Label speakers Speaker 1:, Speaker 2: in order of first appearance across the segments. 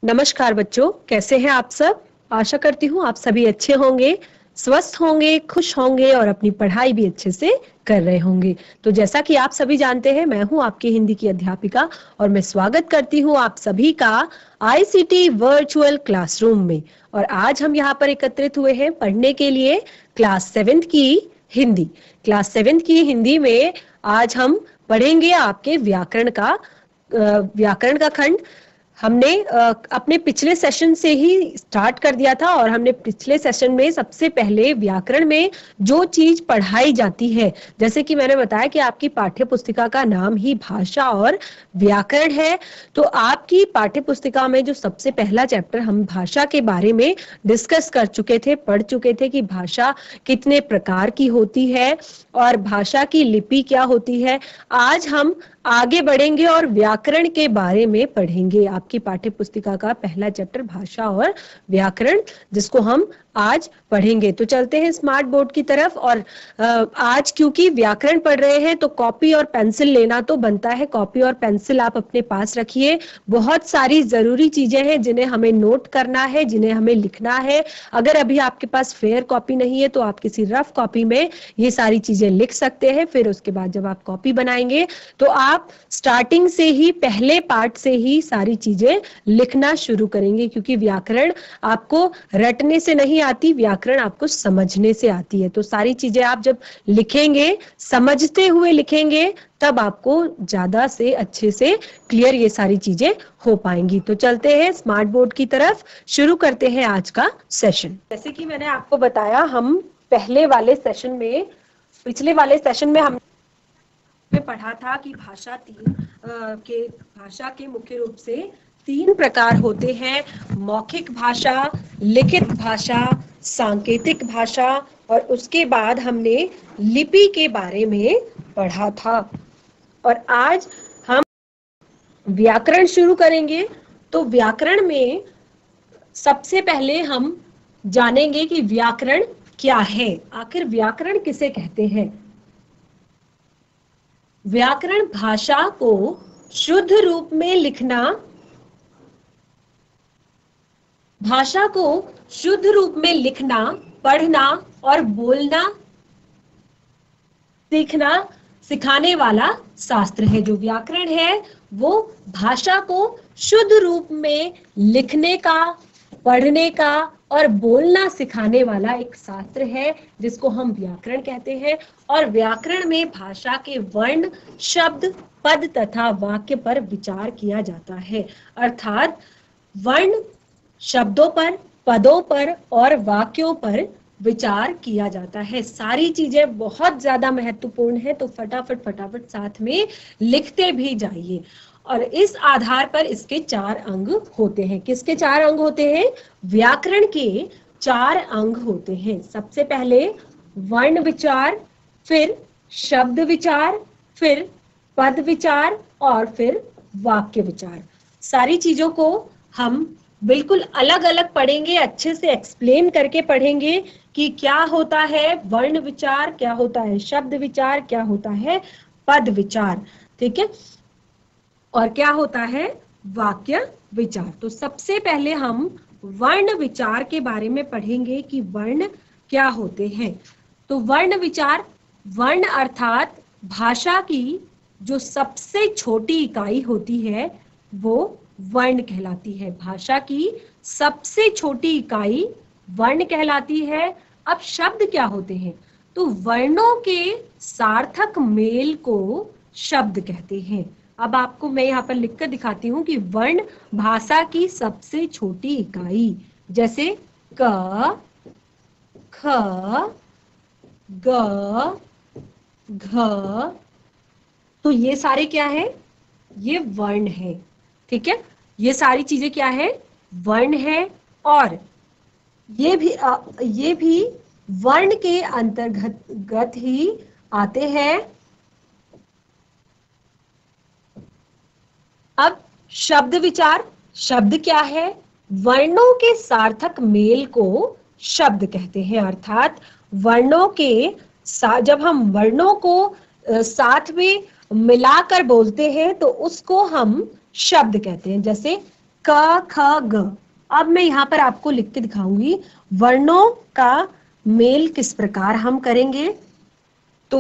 Speaker 1: नमस्कार बच्चों, कैसे हैं आप सब। आशा करती हूँ आप सभी अच्छे होंगे, स्वस्थ होंगे, खुश होंगे और अपनी पढ़ाई भी अच्छे से कर रहे होंगे। तो जैसा कि आप सभी जानते हैं, मैं हूँ आपकी हिंदी की अध्यापिका और मैं स्वागत करती हूँ आप सभी का आईसीटी वर्चुअल क्लासरूम में। और आज हम यहाँ पर एकत्रित हुए हैं पढ़ने के लिए क्लास 7th की हिंदी। क्लास 7th की हिंदी में आज हम पढ़ेंगे आपके व्याकरण का खंड। हमने अपने पिछले सेशन से ही स्टार्ट कर दिया था और हमने पिछले सेशन में सबसे पहले व्याकरण में जो चीज पढ़ाई जाती है, जैसे कि मैंने बताया कि आपकी पाठ्य पुस्तिका का नाम ही भाषा और व्याकरण है। तो आपकी पाठ्य पुस्तिका में जो सबसे पहला चैप्टर हम भाषा के बारे में डिस्कस कर चुके थे, पढ़ चुके थे कि भाषा कितने प्रकार की होती है और भाषा की लिपि क्या होती है। आज हम आगे बढ़ेंगे और व्याकरण के बारे में पढ़ेंगे। आपकी पाठ्य पुस्तिका का पहला चैप्टर भाषा और व्याकरण, जिसको हम आज पढ़ेंगे। तो चलते हैं स्मार्ट बोर्ड की तरफ। और आज क्योंकि व्याकरण पढ़ रहे हैं तो कॉपी और पेंसिल लेना तो बनता है। कॉपी और पेंसिल आप अपने पास रखिए। बहुत सारी जरूरी चीजें हैं जिन्हें हमें नोट करना है, जिन्हें हमें लिखना है। अगर अभी आपके पास फेयर कॉपी नहीं है तो आप किसी रफ कॉपी में ये सारी चीजें लिख सकते हैं। फिर उसके बाद जब आप कॉपी बनाएंगे तो आप स्टार्टिंग से ही, पहले पार्ट से ही सारी चीजें लिखना शुरू करेंगे, क्योंकि व्याकरण आपको रटने से नहीं आती, व्याकरण आपको समझने से आती है। तो सारी चीजें आप जब लिखेंगे, समझते हुए लिखेंगे, तब आपको ज्यादा से अच्छे से क्लियर ये सारी चीजें हो पाएंगी। तो चलते हैं स्मार्ट बोर्ड की तरफ, शुरू करते हैं आज का सेशन। जैसे कि मैंने आपको बताया, हम पिछले वाले सेशन में हम पढ़ा था कि भाषा के मुख्य रूप से 3 प्रकार होते हैं: मौखिक भाषा, लिखित भाषा, सांकेतिक भाषा। और उसके बाद हमने लिपि के बारे में पढ़ा था। और आज हम व्याकरण शुरू करेंगे। तो व्याकरण में सबसे पहले हम जानेंगे कि व्याकरण क्या है, आखिर व्याकरण किसे कहते हैं। व्याकरण भाषा को शुद्ध रूप में लिखना, भाषा को शुद्ध रूप में लिखना, पढ़ना और बोलना सिखाने वाला शास्त्र है। जो व्याकरण है वो भाषा को शुद्ध रूप में लिखने का, पढ़ने का और बोलना सिखाने वाला एक शास्त्र है, जिसको हम व्याकरण कहते हैं। और व्याकरण में भाषा के वर्ण, शब्द, पद तथा वाक्य पर विचार किया जाता है। अर्थात वर्ण, शब्दों पर, पदों पर और वाक्यों पर विचार किया जाता है। सारी चीजें बहुत ज्यादा महत्वपूर्ण है, तो फटाफट साथ में लिखते भी जाइए। और इस आधार पर इसके 4 अंग होते हैं। किसके 4 अंग होते हैं? व्याकरण के 4 अंग होते हैं। सबसे पहले वर्ण विचार, फिर शब्द विचार, फिर पद विचार और फिर वाक्य विचार। सारी चीजों को हम बिल्कुल अलग अलग पढ़ेंगे, अच्छे से एक्सप्लेन करके पढ़ेंगे कि क्या होता है वर्ण विचार, क्या होता है शब्द विचार, क्या होता है पद विचार, ठीक है, और क्या होता है वाक्य विचार। तो सबसे पहले हम वर्ण विचार के बारे में पढ़ेंगे कि वर्ण क्या होते हैं। तो वर्ण विचार, वर्ण अर्थात भाषा की जो सबसे छोटी इकाई होती है वो वर्ण कहलाती है। भाषा की सबसे छोटी इकाई वर्ण कहलाती है। अब शब्द क्या होते हैं? तो वर्णों के सार्थक मेल को शब्द कहते हैं। अब आपको मैं यहाँ पर लिखकर दिखाती हूँ कि वर्ण भाषा की सबसे छोटी इकाई, जैसे क, ख, ग, घ, तो ये सारे क्या है? ये वर्ण है, ठीक है। ये सारी चीजें क्या है? वर्ण है। और ये भी वर्ण के अंतर्गत ही आते हैं। अब शब्द विचार, शब्द क्या है? वर्णों के सार्थक मेल को शब्द कहते हैं। अर्थात वर्णों के जब हम वर्णों को साथ में मिलाकर बोलते हैं तो उसको हम शब्द कहते हैं। जैसे क ख ग। अब मैं यहाँ पर आपको लिख के दिखाऊंगी वर्णों का मेल किस प्रकार हम करेंगे। तो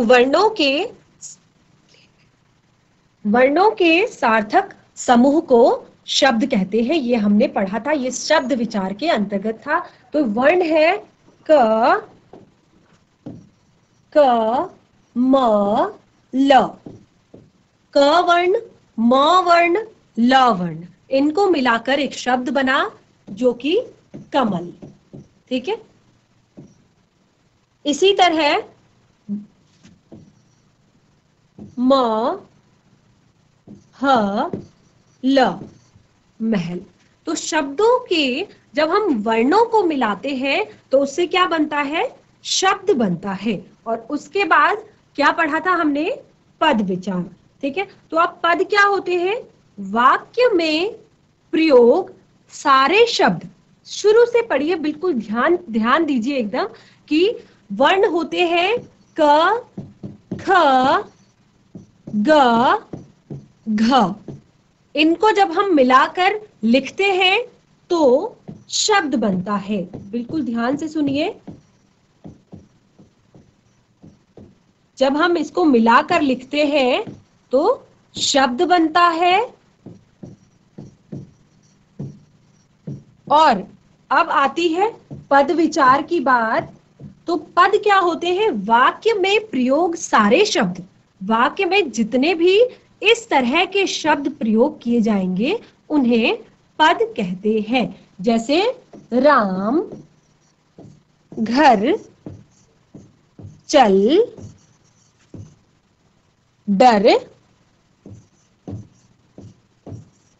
Speaker 1: वर्णों के सार्थक समूह को शब्द कहते हैं। ये हमने पढ़ा था, ये शब्द विचार के अंतर्गत था। तो वर्ण है क, म, ल। क वर्ण, म वर्ण, ल वर्ण, इनको मिलाकर एक शब्द बना जो कि कमल। ठीक है। इसी तरह म, ह, ल, महल। तो शब्दों के जब हम वर्णों को मिलाते हैं तो उससे क्या बनता है, शब्द बनता है। और उसके बाद क्या पढ़ा था हमने, पद विचार। ठीक है। तो अब पद क्या होते हैं, वाक्य में प्रयोग सारे शब्द। शुरू से पढ़िए, बिल्कुल ध्यान ध्यान दीजिए एकदम कि वर्ण होते हैं क, ख, ग, घ। इनको जब हम मिलाकर लिखते हैं तो शब्द बनता है। बिल्कुल ध्यान से सुनिए, जब हम इसको मिलाकर लिखते हैं तो शब्द बनता है। और अब आती है पद विचार की बात। तो पद क्या होते हैं, वाक्य में प्रयोग सारे शब्द। वाक्य में जितने भी इस तरह के शब्द प्रयोग किए जाएंगे उन्हें पद कहते हैं। जैसे राम, घर, चल, डर,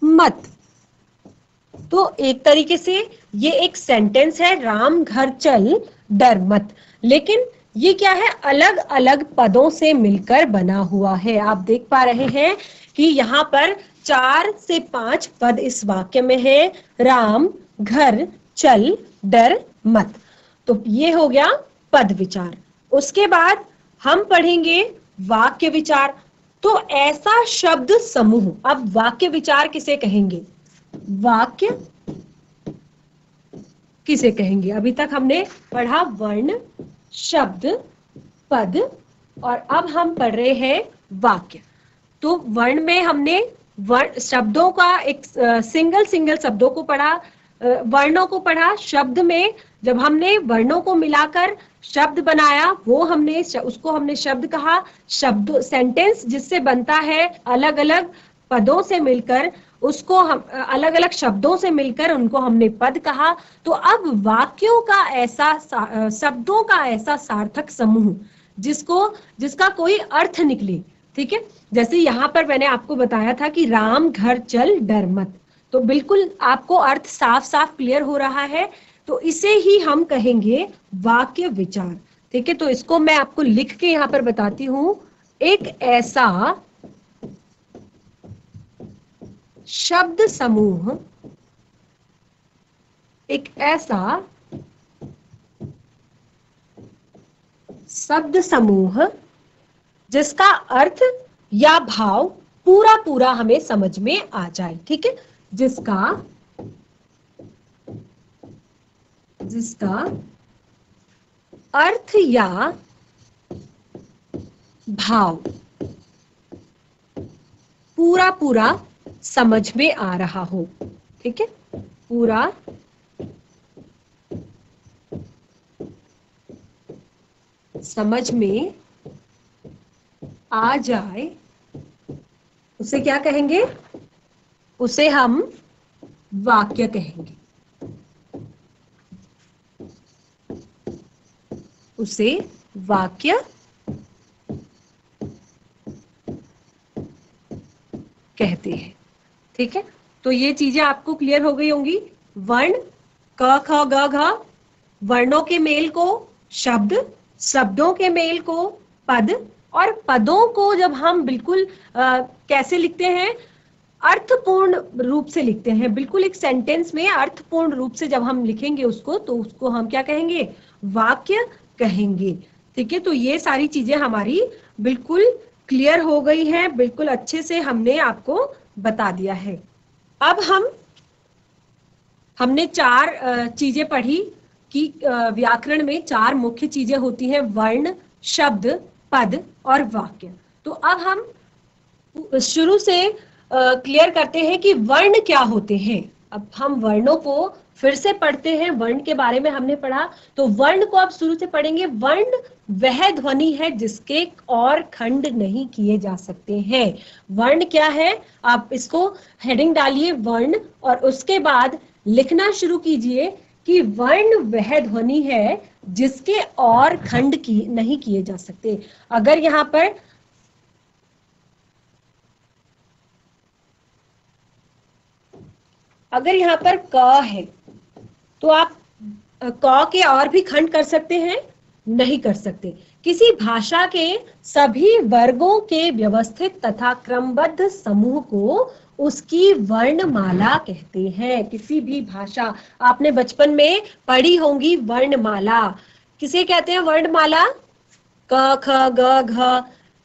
Speaker 1: मत। तो एक तरीके से ये एक सेंटेंस है, राम, घर, चल, डर, मत। लेकिन ये क्या है, अलग अलग पदों से मिलकर बना हुआ है। आप देख पा रहे हैं कि यहाँ पर 4 से 5 पद इस वाक्य में है, राम, घर, चल, डर, मत। तो ये हो गया पद विचार। उसके बाद हम पढ़ेंगे वाक्य विचार। तो ऐसा शब्द समूह, अब वाक्य विचार किसे कहेंगे, वाक्य किसे कहेंगे। अभी तक हमने पढ़ा वर्ण, शब्द, पद, और अब हम पढ़ रहे हैं वाक्य। तो वर्ण में हमने वर्ण शब्दों का एक सिंगल शब्दों को पढ़ा, वर्णों को पढ़ा। शब्द में जब हमने वर्णों को मिलाकर शब्द बनाया वो उसको हमने शब्द कहा। शब्द सेंटेंस जिससे बनता है अलग अलग पदों से मिलकर, उसको हम अलग अलग शब्दों से मिलकर उनको हमने पद कहा। तो अब वाक्यों का ऐसा शब्दों का ऐसा सार्थक समूह जिसका कोई अर्थ निकले। ठीक है। जैसे यहाँ पर मैंने आपको बताया था कि राम, घर, चल, डर, मत। तो बिल्कुल आपको अर्थ साफ साफ क्लियर हो रहा है। तो इसे ही हम कहेंगे वाक्य विचार। ठीक है। तो इसको मैं आपको लिख के यहाँ पर बताती हूँ। एक ऐसा शब्द समूह, एक ऐसा शब्द समूह जिसका अर्थ या भाव पूरा पूरा हमें समझ में आ जाए। ठीक है। जिसका अर्थ या भाव पूरा पूरा समझ में आ रहा हो। ठीक है। पूरा समझ में आ जाए उसे क्या कहेंगे, उसे हम वाक्य कहेंगे। उसे वाक्य कहते हैं। ठीक है। तो ये चीजें आपको क्लियर हो गई होंगी। वर्ण क ख ग घ, वर्णों के मेल को शब्द, शब्दों के मेल को पद, और पदों को जब हम बिल्कुल कैसे लिखते हैं, अर्थपूर्ण रूप से लिखते हैं। बिल्कुल एक सेंटेंस में अर्थपूर्ण रूप से जब हम लिखेंगे उसको, तो उसको हम क्या कहेंगे, वाक्य कहेंगे। ठीक है। तो ये सारी चीजें हमारी बिल्कुल क्लियर हो गई हैं, बिल्कुल अच्छे से हमने आपको बता दिया है। अब हम हमने चार चीजें पढ़ी कि व्याकरण में चार मुख्य चीजें होती हैं, वर्ण, शब्द, पद और वाक्य। तो अब हम शुरू से क्लियर करते हैं कि वर्ण क्या होते हैं। अब हम वर्णों को फिर से पढ़ते हैं, वर्ण के बारे में हमने पढ़ा, तो वर्ण को अब शुरू से पढ़ेंगे। वर्ण वह ध्वनि है जिसके और खंड नहीं किए जा सकते हैं। वर्ण क्या है, आप इसको हेडिंग डालिए वर्ण, और उसके बाद लिखना शुरू कीजिए कि वर्ण वह ध्वनि है जिसके और खंड की नहीं किए जा सकते। अगर यहाँ पर क है तो आप क के और भी खंड कर सकते हैं? नहीं कर सकते। किसी भाषा के सभी वर्गों के व्यवस्थित तथा क्रमबद्ध समूह को उसकी वर्णमाला कहते हैं। किसी भी भाषा, आपने बचपन में पढ़ी होंगी वर्णमाला। किसे कहते हैं वर्णमाला? क, ख, ग, घ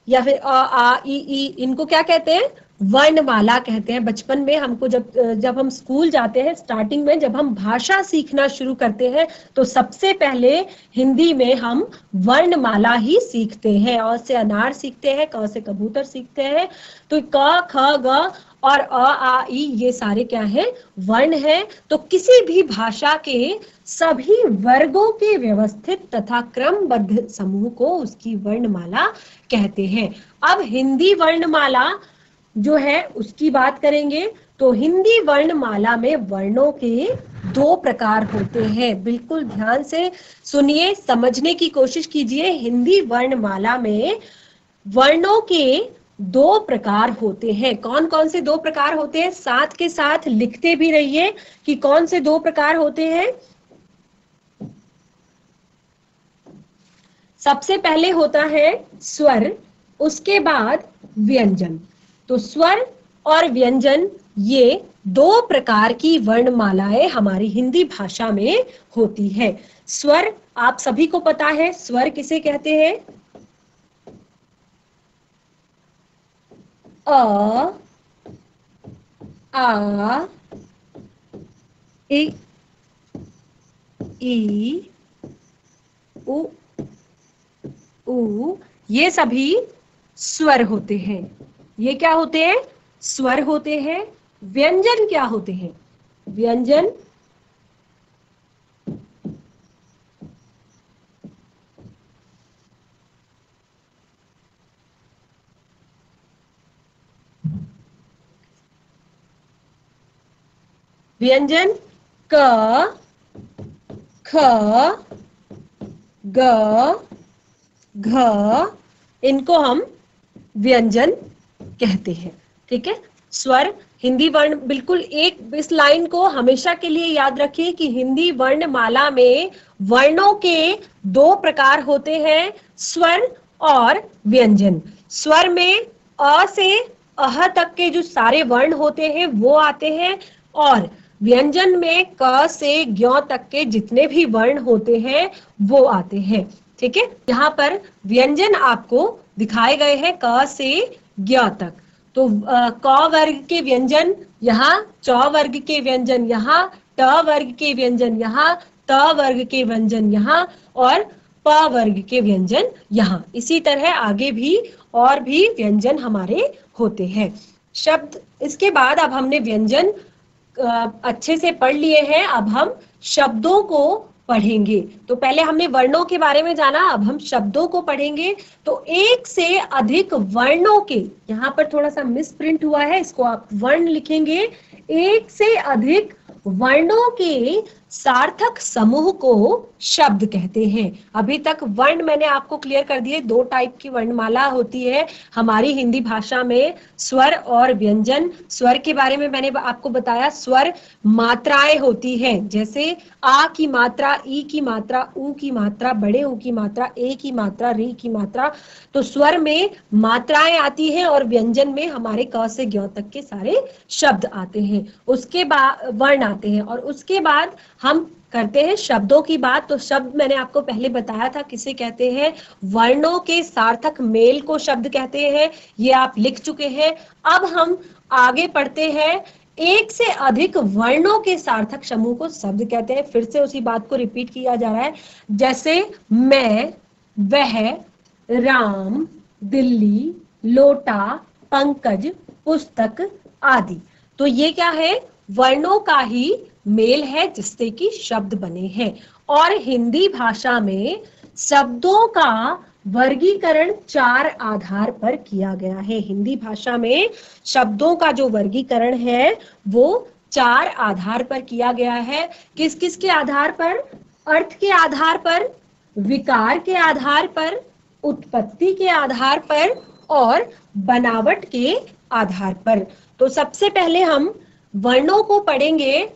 Speaker 1: या फिर अ, आ, ई, इनको क्या कहते हैं? वर्णमाला कहते हैं। बचपन में हमको जब हम स्कूल जाते हैं, स्टार्टिंग में जब हम भाषा सीखना शुरू करते हैं, तो सबसे पहले हिंदी में हम वर्णमाला ही सीखते हैं। अ से अनार सीखते हैं, क से कबूतर सीखते हैं। तो क, ख, ग और अ, आ, ई ये सारे क्या है? वर्ण है। तो किसी भी भाषा के सभी वर्गों के व्यवस्थित तथा क्रमबद्ध समूह को उसकी वर्णमाला कहते हैं। अब हिंदी वर्णमाला जो है उसकी बात करेंगे। तो हिंदी वर्णमाला में वर्णों के दो प्रकार होते हैं। बिल्कुल ध्यान से सुनिए, समझने की कोशिश कीजिए। हिंदी वर्णमाला में वर्णों के दो प्रकार होते हैं। कौन कौन से दो प्रकार होते हैं? साथ के साथ लिखते भी रहिए कि कौन से दो प्रकार होते हैं। सबसे पहले होता है स्वर, उसके बाद व्यंजन। तो स्वर और व्यंजन ये दो प्रकार की वर्णमालाएं हमारी हिंदी भाषा में होती है। स्वर आप सभी को पता है, स्वर किसे कहते हैं? अ, आ, इ, ई, उ, ये सभी स्वर होते हैं। ये क्या होते हैं? स्वर होते हैं। व्यंजन क्या होते हैं? व्यंजन व्यंजन क, ख, ग, घ, इनको हम व्यंजन कहते हैं। ठीक है। स्वर, हिंदी वर्ण, बिल्कुल एक इस लाइन को हमेशा के लिए याद रखिए कि हिंदी वर्णमाला में वर्णों के दो प्रकार होते हैं, स्वर और व्यंजन। स्वर में अ से अह तक के जो सारे वर्ण होते हैं वो आते हैं, और व्यंजन में क से ज्ञ तक के जितने भी वर्ण होते हैं वो आते हैं। ठीक है। यहाँ पर व्यंजन आपको दिखाए गए हैं क से ज्ञ तक। तो क वर्ग के व्यंजन यहाँ, च वर्ग के व्यंजन यहाँ, ट वर्ग के व्यंजन यहाँ, त वर्ग के व्यंजन यहाँ और प वर्ग के व्यंजन यहाँ। इसी तरह आगे भी और भी व्यंजन हमारे होते हैं। शब्द, इसके बाद अब हमने व्यंजन अच्छे से पढ़ लिए हैं। अब हम शब्दों को पढ़ेंगे। तो पहले हमने वर्णों के बारे में जाना, अब हम शब्दों को पढ़ेंगे। तो एक से अधिक वर्णों के, यहाँ पर थोड़ा सा मिस प्रिंट हुआ है, इसको आप वर्ण लिखेंगे। एक से अधिक वर्णों के सार्थक समूह को शब्द कहते हैं। अभी तक वर्ण मैंने आपको क्लियर कर दिए, दो टाइप की वर्णमाला होती है हमारी हिंदी भाषा में, स्वर और व्यंजन। स्वर के बारे में मैंने आपको बताया, स्वर मात्राएं होती हैं, जैसे आ की मात्रा, ई की मात्रा, उ की मात्रा, बड़े ऊ की मात्रा, ए की मात्रा, री की मात्रा। तो स्वर में मात्राएं आती हैं और व्यंजन में हमारे क से ज्ञ तक के सारे शब्द आते हैं। उसके बाद वर्ण आते हैं, और उसके बाद हम करते हैं शब्दों की बात। तो शब्द मैंने आपको पहले बताया था किसे कहते हैं, वर्णों के सार्थक मेल को शब्द कहते हैं, ये आप लिख चुके हैं। अब हम आगे पढ़ते हैं एक से अधिक वर्णों के सार्थक समूह को शब्द कहते हैं। फिर से उसी बात को रिपीट किया जा रहा है, जैसे मैं, वह, राम, दिल्ली, लोटा, पंकज, पुस्तक आदि। तो ये क्या है, वर्णों का ही मेल है जिससे कि शब्द बने हैं। और हिंदी भाषा में शब्दों का वर्गीकरण 4 आधार पर किया गया है। हिंदी भाषा में शब्दों का जो वर्गीकरण है वो 4 आधार पर किया गया है। किस किस के आधार पर? अर्थ के आधार पर, विकार के आधार पर, उत्पत्ति के आधार पर और बनावट के आधार पर। तो सबसे पहले हम वर्णों को पढ़ेंगे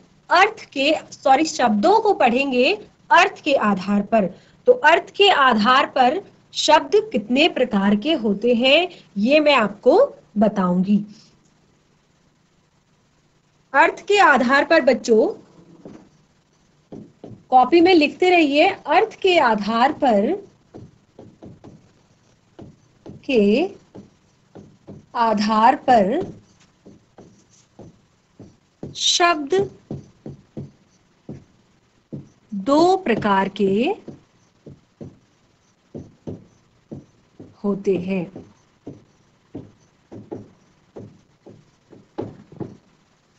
Speaker 1: शब्दों को पढ़ेंगे अर्थ के आधार पर। तो अर्थ के आधार पर शब्द कितने प्रकार के होते हैं ये मैं आपको बताऊंगी। अर्थ के आधार पर बच्चों कॉपी में लिखते रहिए, अर्थ के आधार पर शब्द 2 प्रकार के होते हैं।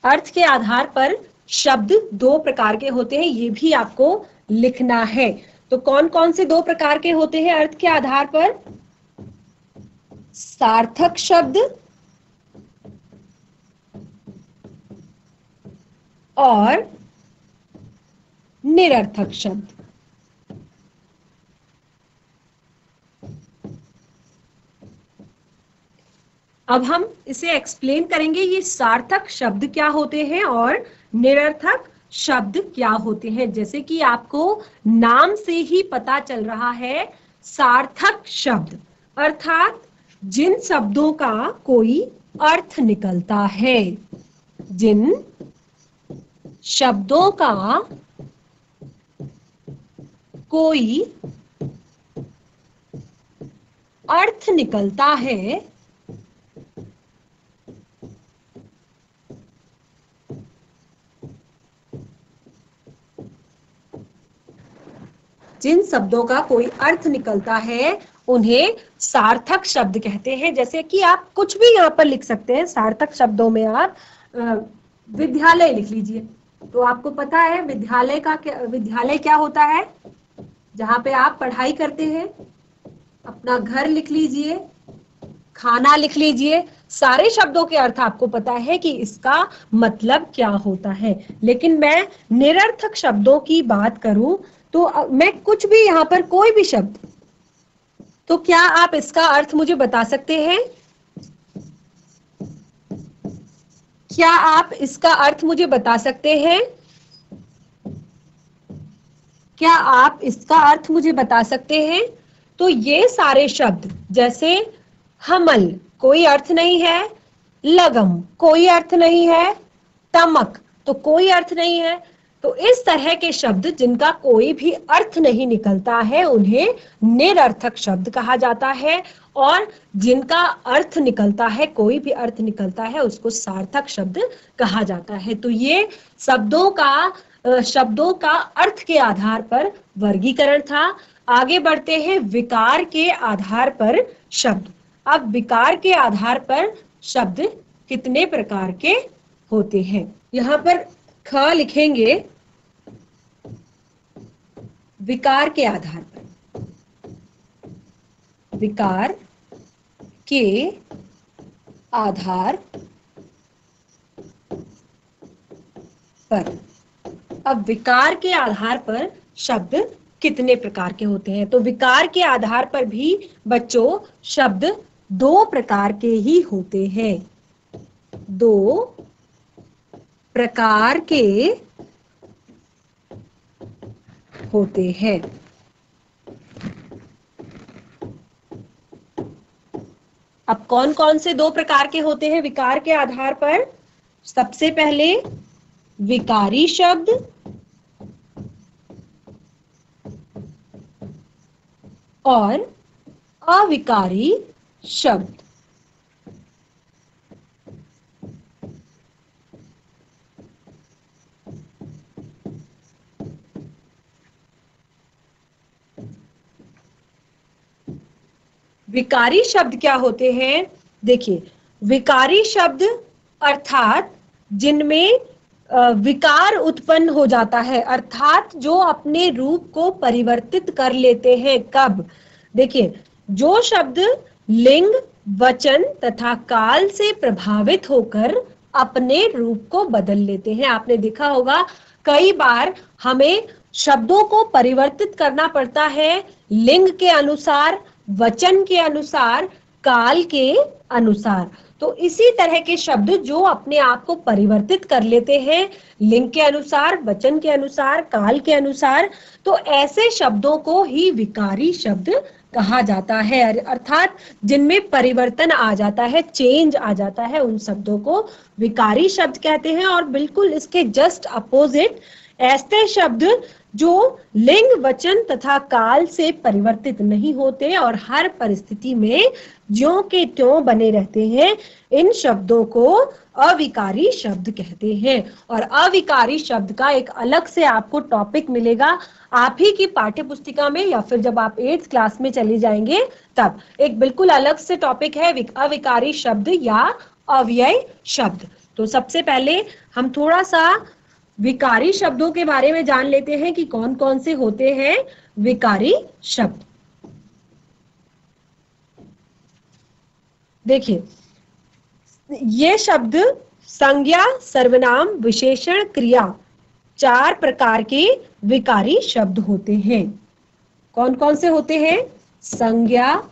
Speaker 1: अर्थ के आधार पर शब्द 2 प्रकार के होते हैं, ये भी आपको लिखना है। तो कौन कौन से 2 प्रकार के होते हैं अर्थ के आधार पर? सार्थक शब्द और निरर्थक शब्द। अब हम इसे एक्सप्लेन करेंगे, ये सार्थक शब्द क्या होते हैं और निरर्थक शब्द क्या होते हैं। जैसे कि आपको नाम से ही पता चल रहा है, सार्थक शब्द अर्थात जिन शब्दों का कोई अर्थ निकलता है, जिन शब्दों का कोई अर्थ निकलता है, जिन शब्दों का कोई अर्थ निकलता है उन्हें सार्थक शब्द कहते हैं। जैसे कि आप कुछ भी यहाँ पर लिख सकते हैं। सार्थक शब्दों में आप विद्यालय लिख लीजिए, तो आपको पता है विद्यालय क्या होता है? जहाँ पे आप पढ़ाई करते हैं। अपना घर लिख लीजिए, खाना लिख लीजिए, सारे शब्दों के अर्थ आपको पता है कि इसका मतलब क्या होता है। लेकिन मैं निरर्थक शब्दों की बात करूं तो मैं कुछ भी यहाँ पर कोई भी शब्द, तो क्या आप इसका अर्थ मुझे बता सकते हैं? क्या आप इसका अर्थ मुझे बता सकते हैं? क्या आप इसका अर्थ मुझे बता सकते हैं? तो ये सारे शब्द, जैसे हमल कोई अर्थ नहीं है, लगम कोई अर्थ नहीं है, तमक तो कोई अर्थ नहीं है। तो इस तरह के शब्द जिनका कोई भी अर्थ नहीं निकलता है उन्हें निरर्थक शब्द कहा जाता है, और जिनका अर्थ निकलता है, कोई भी अर्थ निकलता है, उसको सार्थक शब्द कहा जाता है। तो ये शब्दों का अर्थ के आधार पर वर्गीकरण था। आगे बढ़ते हैं विकार के आधार पर शब्द। अब विकार के आधार पर शब्द कितने प्रकार के होते हैं? यहाँ पर ख लिखेंगे विकार के आधार पर। विकार के आधार पर। अब विकार के आधार पर शब्द कितने प्रकार के होते हैं? तो विकार के आधार पर भी बच्चों शब्द 2 प्रकार के ही होते हैं। 2 प्रकार के होते हैं। अब कौन कौन से 2 प्रकार के होते हैं विकार के आधार पर? सबसे पहले विकारी शब्द और अविकारी शब्द। विकारी शब्द क्या होते हैं? देखिए, विकारी शब्द अर्थात जिनमें विकार उत्पन्न हो जाता है, अर्थात जो अपने रूप को परिवर्तित कर लेते हैं। कब? देखिए, जो शब्द लिंग, वचन तथा काल से प्रभावित होकर अपने रूप को बदल लेते हैं। आपने देखा होगा कई बार हमें शब्दों को परिवर्तित करना पड़ता है, लिंग के अनुसार, वचन के अनुसार, काल के अनुसार। तो इसी तरह के शब्द जो अपने आप को परिवर्तित कर लेते हैं लिंग के अनुसार, वचन के अनुसार, काल के अनुसार, तो ऐसे शब्दों को ही विकारी शब्द कहा जाता है। अर्थात जिनमें परिवर्तन आ जाता है, चेंज आ जाता है, उन शब्दों को विकारी शब्द कहते हैं। और बिल्कुल इसके जस्ट अपोजिट ऐसे शब्द जो लिंग, वचन तथा काल से परिवर्तित नहीं होते और हर परिस्थिति में ज्यों के त्यों बने रहते हैं, इन शब्दों को अविकारी शब्द कहते हैं। और अविकारी शब्द का एक अलग से आपको टॉपिक मिलेगा आप ही की पाठ्य पुस्तिका में, या फिर जब आप 8th क्लास में चले जाएंगे तब एक बिल्कुल अलग से टॉपिक है अविकारी शब्द या अव्यय शब्द। तो सबसे पहले हम थोड़ा सा विकारी शब्दों के बारे में जान लेते हैं कि कौन कौन से होते हैं विकारी शब्द। देखिए, ये शब्द संज्ञा, सर्वनाम, विशेषण, क्रिया, 4 प्रकार के विकारी शब्द होते हैं। कौन कौन से होते हैं? संज्ञा,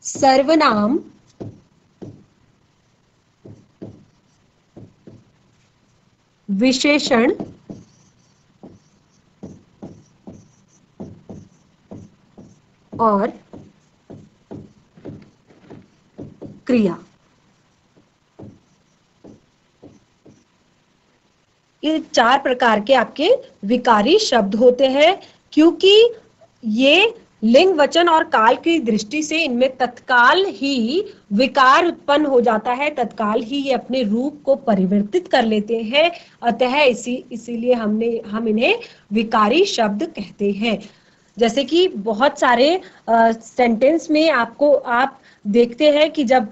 Speaker 1: सर्वनाम, विशेषण, और क्रिया। ये 4 प्रकार के आपके विकारी शब्द होते हैं, क्योंकि ये लिंग, वचन और काल की दृष्टि से इनमें तत्काल ही विकार उत्पन्न हो जाता है, तत्काल ही ये अपने रूप को परिवर्तित कर लेते हैं। अतः इसीलिए हम इन्हें विकारी शब्द कहते हैं। जैसे कि बहुत सारे सेंटेंस में आप देखते हैं कि जब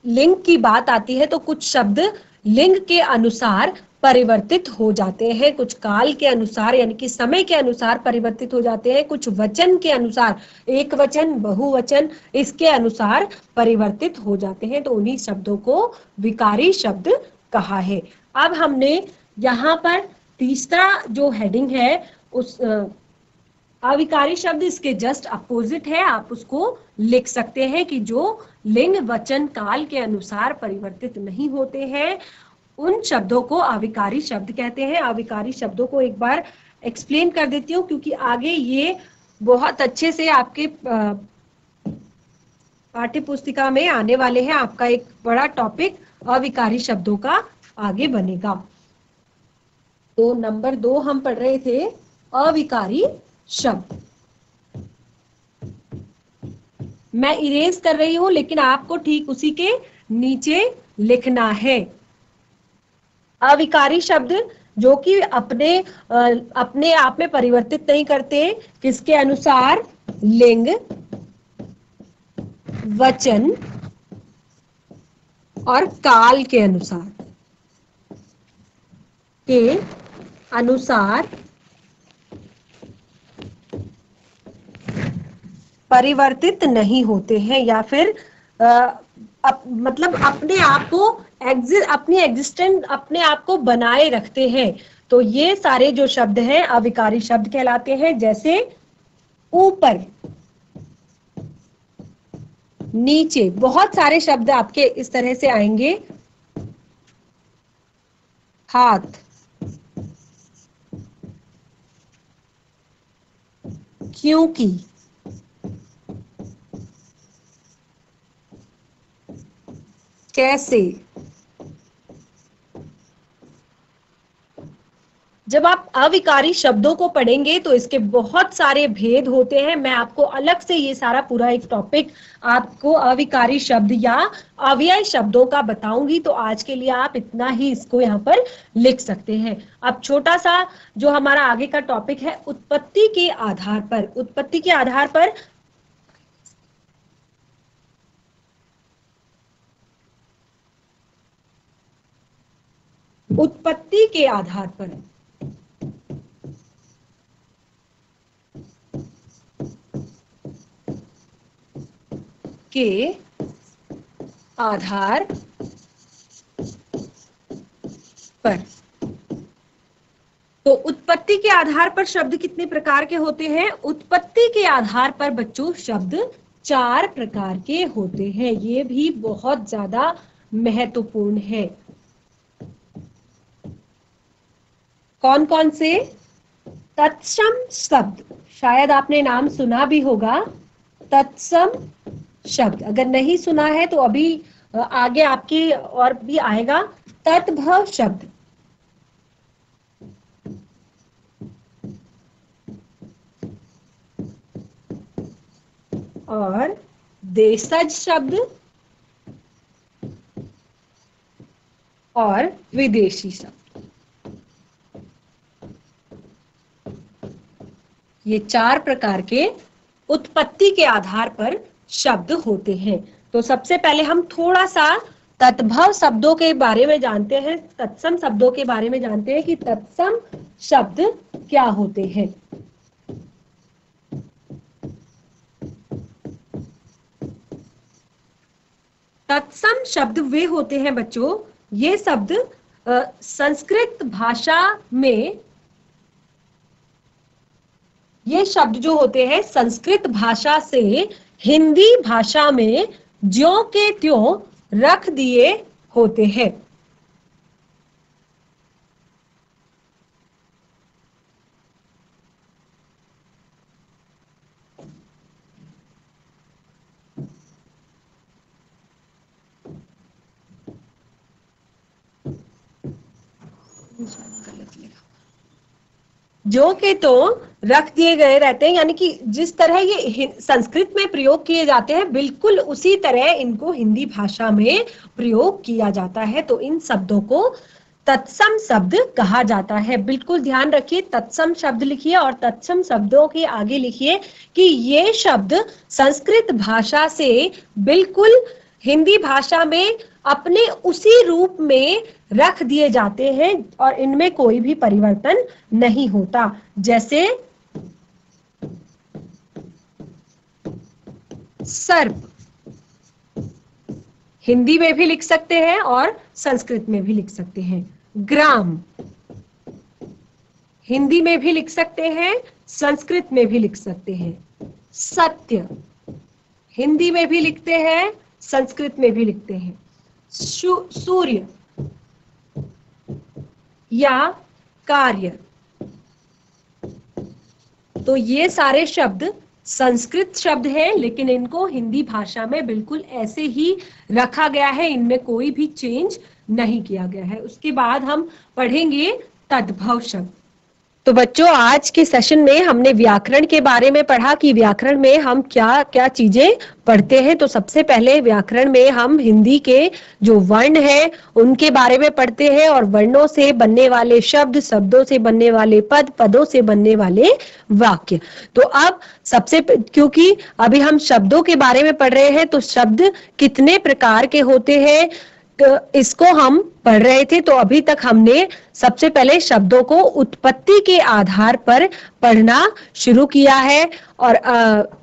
Speaker 1: लिंग की बात आती है तो कुछ शब्द लिंग के अनुसार परिवर्तित हो जाते हैं, कुछ काल के अनुसार यानी कि समय के अनुसार परिवर्तित हो जाते हैं, कुछ वचन के अनुसार, एक वचन, बहुवचन, इसके अनुसार परिवर्तित हो जाते हैं। तो उन्हीं शब्दों को विकारी शब्द कहा है। अब हमने यहाँ पर तीसरा जो हेडिंग है उस अविकारी शब्द इसके जस्ट अपोजिट है, आप उसको लिख सकते हैं कि जो लिंग, वचन, काल के अनुसार परिवर्तित नहीं होते हैं, उन शब्दों को अविकारी शब्द कहते हैं। अविकारी शब्दों को एक बार एक्सप्लेन कर देती हूँ, क्योंकि आगे ये बहुत अच्छे से आपके पाठ्य पुस्तिका में आने वाले हैं। आपका एक बड़ा टॉपिक अविकारी शब्दों का आगे बनेगा। तो नंबर 2 हम पढ़ रहे थे अविकारी शब्द। मैं इरेज कर रही हूं, लेकिन आपको ठीक उसी के नीचे लिखना है। अविकारी शब्द जो कि अपने आप में परिवर्तित नहीं करते, किसके अनुसार? लिंग, वचन और काल के अनुसार परिवर्तित नहीं होते हैं, या फिर मतलब अपने आप को अपनी एग्जिस्टेंस अपने आप को बनाए रखते हैं। तो ये सारे जो शब्द हैं अविकारी शब्द कहलाते हैं। जैसे ऊपर, नीचे, बहुत सारे शब्द आपके इस तरह से आएंगे। हाथ, क्योंकि, कैसे, जब आप अविकारी शब्दों को पढ़ेंगे तो इसके बहुत सारे भेद होते हैं। मैं आपको अलग से ये सारा पूरा एक टॉपिक आपको अविकारी शब्द या अव्यय शब्दों का बताऊंगी, तो आज के लिए आप इतना ही इसको यहाँ पर लिख सकते हैं। अब छोटा सा जो हमारा आगे का टॉपिक है, उत्पत्ति के आधार पर। उत्पत्ति के आधार पर उत्पत्ति के आधार पर के आधार पर, तो उत्पत्ति के आधार पर शब्द कितने प्रकार के होते हैं? उत्पत्ति के आधार पर बच्चों शब्द 4 प्रकार के होते हैं। ये भी बहुत ज्यादा महत्वपूर्ण है। कौन कौन से? तत्सम शब्द, शायद आपने नाम सुना भी होगा, तत्सम शब्द। अगर नहीं सुना है तो अभी आगे आपकी और भी आएगा। तद्भव शब्द, और देशज शब्द और विदेशी शब्द। ये 4 प्रकार के उत्पत्ति के आधार पर शब्द होते हैं। तो सबसे पहले हम थोड़ा सा तद्भव शब्दों के बारे में जानते हैं, तत्सम शब्दों के बारे में जानते हैं कि तत्सम शब्द क्या होते हैं। तत्सम शब्द वे होते हैं बच्चों, ये शब्द संस्कृत भाषा में, ये शब्द जो होते हैं संस्कृत भाषा से हिंदी भाषा में ज्यों के त्यों रख दिए होते हैं। जो के तो रख दिए गए रहते हैं, यानी कि जिस तरह ये संस्कृत में प्रयोग किए जाते हैं बिल्कुल उसी तरह इनको हिंदी भाषा में प्रयोग किया जाता है। तो इन शब्दों को तत्सम शब्द कहा जाता है। बिल्कुल ध्यान रखिए, तत्सम शब्द लिखिए और तत्सम शब्दों के आगे लिखिए कि ये शब्द संस्कृत भाषा से बिल्कुल हिंदी भाषा में अपने उसी रूप में रख दिए जाते हैं और इनमें कोई भी परिवर्तन नहीं होता। जैसे सर्प हिंदी में भी लिख सकते हैं और संस्कृत में भी लिख सकते हैं। ग्राम हिंदी में भी लिख सकते हैं, संस्कृत में भी लिख सकते हैं। सत्य हिंदी में भी लिखते हैं, संस्कृत में भी लिखते हैं। सूर्य या कार्य, तो ये सारे शब्द संस्कृत शब्द हैं, लेकिन इनको हिंदी भाषा में बिल्कुल ऐसे ही रखा गया है, इनमें कोई भी चेंज नहीं किया गया है। उसके बाद हम पढ़ेंगे तद्भव शब्द। तो बच्चों आज के सेशन में हमने व्याकरण के बारे में पढ़ा कि व्याकरण में हम क्या क्या चीजें पढ़ते हैं। तो सबसे पहले व्याकरण में हम हिंदी के जो वर्ण हैं उनके बारे में पढ़ते हैं और वर्णों से बनने वाले शब्द, शब्दों से बनने वाले पद, पदों से बनने वाले वाक्य। तो अब सबसे, क्योंकि अभी हम शब्दों के बारे में पढ़ रहे हैं तो शब्द कितने प्रकार के होते हैं तो इसको हम पढ़ रहे थे। तो अभी तक हमने सबसे पहले शब्दों को उत्पत्ति के आधार पर पढ़ना शुरू किया है और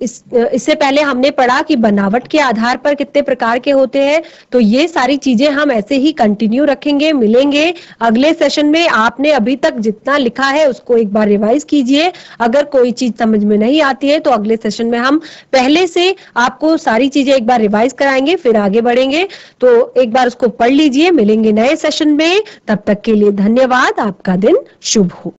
Speaker 1: इससे पहले हमने पढ़ा कि बनावट के आधार पर कितने प्रकार के होते हैं। तो ये सारी चीजें हम ऐसे ही कंटिन्यू रखेंगे, मिलेंगे अगले सेशन में। आपने अभी तक जितना लिखा है उसको एक बार रिवाइज कीजिए। अगर कोई चीज समझ में नहीं आती है तो अगले सेशन में हम पहले से आपको सारी चीजें एक बार रिवाइज कराएंगे, फिर आगे बढ़ेंगे। तो एक बार उसको पढ़ लीजिए। मिलेंगे नए सेशन में, तब तक के लिए धन्यवाद। आपका दिन शुभ हो।